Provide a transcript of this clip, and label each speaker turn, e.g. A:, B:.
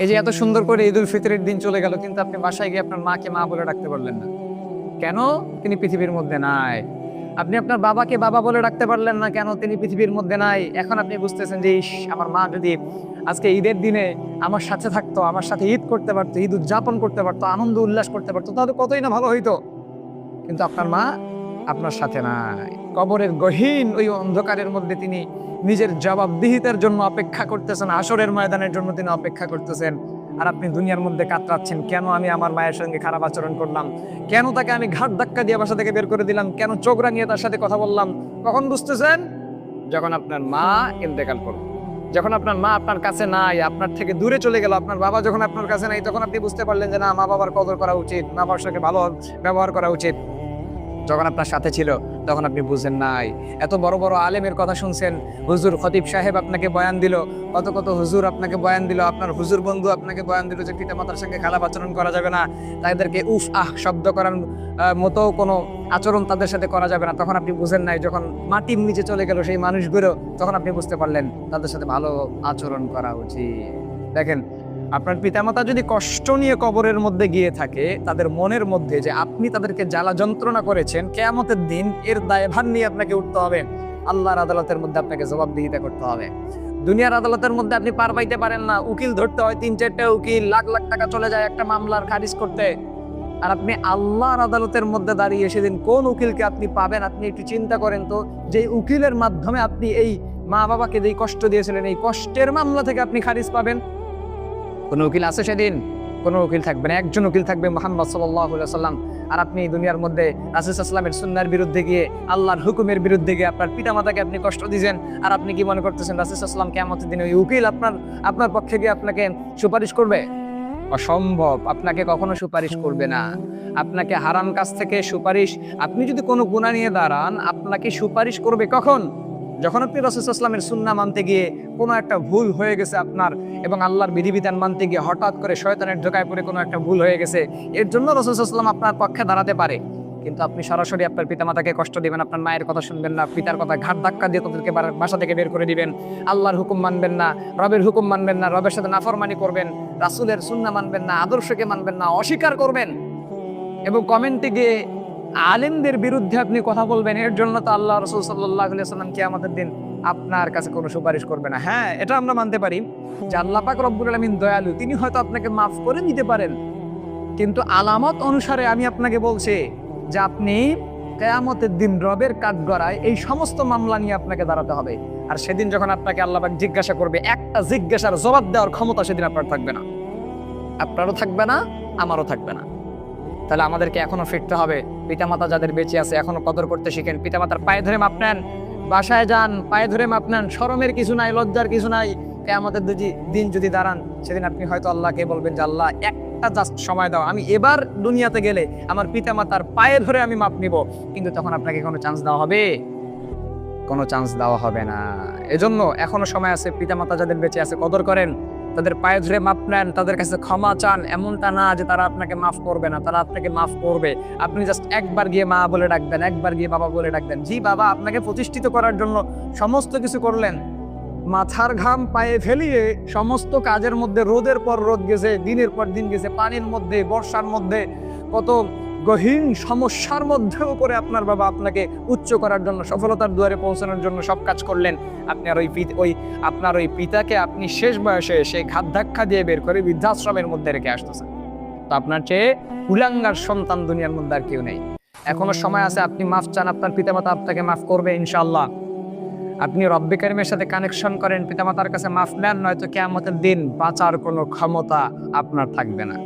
A: এই যে এত সুন্দর করে ঈদ উল ফিতরের দিন চলে গেল, কিন্তু আপনি বাসায় গিয়ে আপনার মাকে মা বলে ডাকতে পারলেন না। কেন? তিনি পৃথিবীর মধ্যে নাই। আপনি আপনার বাবাকে বাবা বলে ডাকতে পারলেন না, কেন? তিনি পৃথিবীর মধ্যে নাই। এখন আপনি বুঝতেছেন যে ইস, আমার মা যদি আজকে ঈদের দিনে আমার সাথে থাকতো, আমার সাথে ঈদ করতে পারতো, ঈদ উদযাপন করতে পারতো, আনন্দ উল্লাস করতে পারতো, তাহলে কতই না ভালো হইতো। কিন্তু আপনার মা আপনার সাথে নাই। কবরের গহীন ওই অন্ধকারের মধ্যে তিনি নিজের জবাবদিহিতার জন্য অপেক্ষা করতেছেন, হাসরের ময়দানের জন্য তিনি অপেক্ষা করতেছেন। আর আপনি দুনিয়ার মধ্যে কাতরাচ্ছেন, কেন আমি আমার মায়ের সঙ্গে খারাপ আচরণ করলাম, কেন তাকে আমি ঘাট ধাক্কা দিয়ে বাসা থেকে বের করে দিলাম, কেন চোখ রাঙিয়ে তার সাথে কথা বললাম। কখন বুঝতেছেন? যখন আপনার মা ইন্তেকাল করবে, যখন আপনার মা আপনার কাছে নাই, আপনার থেকে দূরে চলে গেল, আপনার বাবা যখন আপনার কাছে নাই, তখন আপনি বুঝতে পারলেন যে না, মা বাবার কদর করা উচিত, মা বাবার সঙ্গে ভালো ব্যবহার করা উচিত। যখন আপনার সাথে ছিল তখন আপনি বুঝেন নাই। এত বড় বড় আলেমের কথা শুনছেন, হুজুর খতিব সাহেব আপনাকে বয়ান দিল, কত কত হুজুর আপনাকে বয়ান দিল, আপনার হুজুর বন্ধু আপনাকে বয়ান দিল যে পিতা মাতার সঙ্গে খারাপ আচরণ করা যাবে না, তাদেরকে উফ আহ শব্দ করার মতো কোনো আচরণ তাদের সাথে করা যাবে না। তখন আপনি বুঝেন নাই। যখন মাটির নিচে চলে গেল সেই মানুষগুলো, তখন আপনি বুঝতে পারলেন তাদের সাথে ভালো আচরণ করা উচিত। দেখেন, আপনার পিতামাতা যদি কষ্ট নিয়ে কবরের মধ্যে গিয়ে থাকে, তাদের মনের মধ্যে যে আপনি তাদেরকে জ্বালা যন্ত্রণা করেছেন, কিয়ামতের দিন এর দায়ভার নিয়ে আপনাকে উঠতে হবে, আল্লাহর আদালতের মধ্যে আপনাকে জবাবদিহিতা করতে হবে। দুনিয়ার আদালতের মধ্যে আপনি পার পাইতে পারেন না, উকিল ধরতে হয়, 3-4টা উকিল, লাখ লাখ টাকা চলে যায় একটা মামলার খারিজ করতে। আর আপনি আল্লাহর আদালতের মধ্যে দাঁড়িয়ে সেদিন কোন উকিলকে আপনি পাবেন, আপনি একটু চিন্তা করেন তো। যে উকিলের মাধ্যমে আপনি এই মা বাবাকে যেই কষ্ট দিয়েছিলেন, এই কষ্টের মামলা থেকে আপনি খারিজ পাবেন। কোন উকিল আছে সেদিন? কোনো উকিল থাকবে না। একজন উকিল থাকবে, মুহাম্মদ সাল্লাল্লাহু আলাইহি ওয়াসাল্লাম। আর আপনি দুনিয়ার মধ্যে রাসূল সাল্লাল্লাহু আলাইহি ওয়াসাল্লামের সুন্নাহর বিরুদ্ধে গিয়ে, আল্লাহর হুকুমের বিরুদ্ধে গিয়ে আপনার পিতামাতাকে আপনি কষ্ট দিয়েছেন। আর আপনি কি মনে করতেছেন রাসূল সাল্লাল্লাহু আলাইহি ওয়াসাল্লাম কিয়ামতের দিনে ওই উকিল আপনার পক্ষে গিয়ে আপনাকে সুপারিশ করবে? অসম্ভব। আপনাকে কখনো সুপারিশ করবে না। আপনাকে হারাম কাজ থেকে সুপারিশ, আপনি যদি কোনো গুনাহ নিয়ে দাঁড়ান, আপনাকে সুপারিশ করবে কখন? যখন আপনি রাসূল সাল্লাল্লাহু আলাইহি ওয়াসাল্লামের সুন্নাহ মানতে গিয়ে কোনো একটা ভুল হয়ে গেছে আপনার, এবং আল্লাহর বিধিবিধান মানতে গিয়ে হঠাৎ করে শয়তানের ধোঁকায় পড়ে কোনো একটা ভুল হয়ে গেছে, এর জন্য রাসূল সাল্লাল্লাহু আলাইহি ওয়াসাল্লাম আপনার পক্ষে দাঁড়াতে পারে। কিন্তু আপনি সরাসরি আপনার পিতামাতাকে কষ্ট দিবেন, আপনার মায়ের কথা শুনবেন না, পিতার কথা ঘাট ধাক্কা দিয়ে তাদেরকে বাসা থেকে বের করে দিবেন, আল্লাহর হুকুম মানবেন না, রবের হুকুম মানবেন না, রবের সাথে নাফরমানি করবেন, রাসূলের সুন্নাহ মানবেন না, আদর্শকে মানবেন না, অস্বীকার করবেন, এবং কমেন্টে গিয়ে আলেমদের বিরুদ্ধে আপনি কথা বলবেন। এর জন্য তো আল্লাহ রাসূল সাল্লাল্লাহু আলাইহি ওয়াসাল্লাম কিয়ামতের দিন আপনার কাছে কোনো সুপারিশ করবে না। হ্যাঁ, এটা আমরা মানতে পারি যে আল্লাহ পাক রব্বুল আলামিন দয়ালু, তিনি হয়তো আপনাকে মাফ করে দিতে পারেন। কিন্তু আলামত অনুসারে আমি আপনাকে বলছি যে আপনি কিয়ামতের দিন রবের কাঠগড়ায় এই সমস্ত মামলা নিয়ে আপনাকে দাঁড়াতে হবে। আর সেদিন যখন আপনাকে আল্লাহ পাক জিজ্ঞাসা করবে, একটা জিজ্ঞাসার জবাব দেওয়ার ক্ষমতা সেদিন আপনার থাকবে না, আপনারও থাকবে না, আমারও থাকবে না। তাহলে আমাদেরকে এখনো ফিরতে হবে। পিতামাতা যাদের বেঁচে আছে, এখনো কদর করতে শিখেন। পিতামাতার পায়ে ধরে মাপ নেন, বাসায় যান, পায়ে ধরে মাপ নেন। শরমের কিছু নাই, লজ্জার কিছু নাই। কিয়ামতের দিন যদি দাঁড়ান, সেদিন আপনি হয়তো আল্লাহকে বলবেন যে আল্লাহ, একটা জাস্ট সময় দাও, আমি এবার দুনিয়াতে গেলে আমার পিতামাতার পায়ে ধরে আমি মাপ নিব। কিন্তু তখন আপনাকে কোনো চান্স দেওয়া হবে? কোনো চান্স দেওয়া হবে না। এজন্য এখনো সময় আছে। পিতামাতা যাদের বেঁচে আছে, কদর করেন, তাদের পায়ে ধরে মাপ নেন, তাদের কাছে ক্ষমা চান। এমনটা না যে তারা আপনাকে মাফ করবে না, তারা আপনাকে মাফ করবে। আপনি জাস্ট একবার গিয়ে মা বলে ডাকবেন, একবার গিয়ে বাবা বলে ডাকবেন। জি বাবা, আপনাকে প্রতিষ্ঠিত করার জন্য সমস্ত কিছু করলেন, মাথার ঘাম পায়ে ফেলিয়ে সমস্ত কাজের মধ্যে রোদের পর রোদ গেছে, দিনের পর দিন গেছে, পানির মধ্যে, বর্ষার মধ্যে, কত গহীন সমস্যার মধ্যেও করে আপনার বাবা আপনাকে উচ্চ করার জন্য, সফলতার দুয়ারে পৌঁছানোর জন্য সব কাজ করলেন। আপনি আর আপনার ওই পিতাকে আপনি শেষ বয়সে সেই ঘাত ধাক্কা দিয়ে বের করে বৃদ্ধাশ্রমের মধ্যে রেখে আসতেছেন। তো আপনার চেয়ে কুলাঙ্গার সন্তান দুনিয়ার মধ্যে আর কেউ নেই। এখনো সময় আছে, আপনি মাফ চান, আপনার পিতামাতা আপনাকে মাফ করবে ইনশাআল্লাহ। আপনি রব্বে কারিমের সাথে কানেকশন করেন, পিতামাতার কাছে মাফ নেন, নয়তো কিয়ামতের দিন বাঁচার কোনো ক্ষমতা আপনার থাকবে না।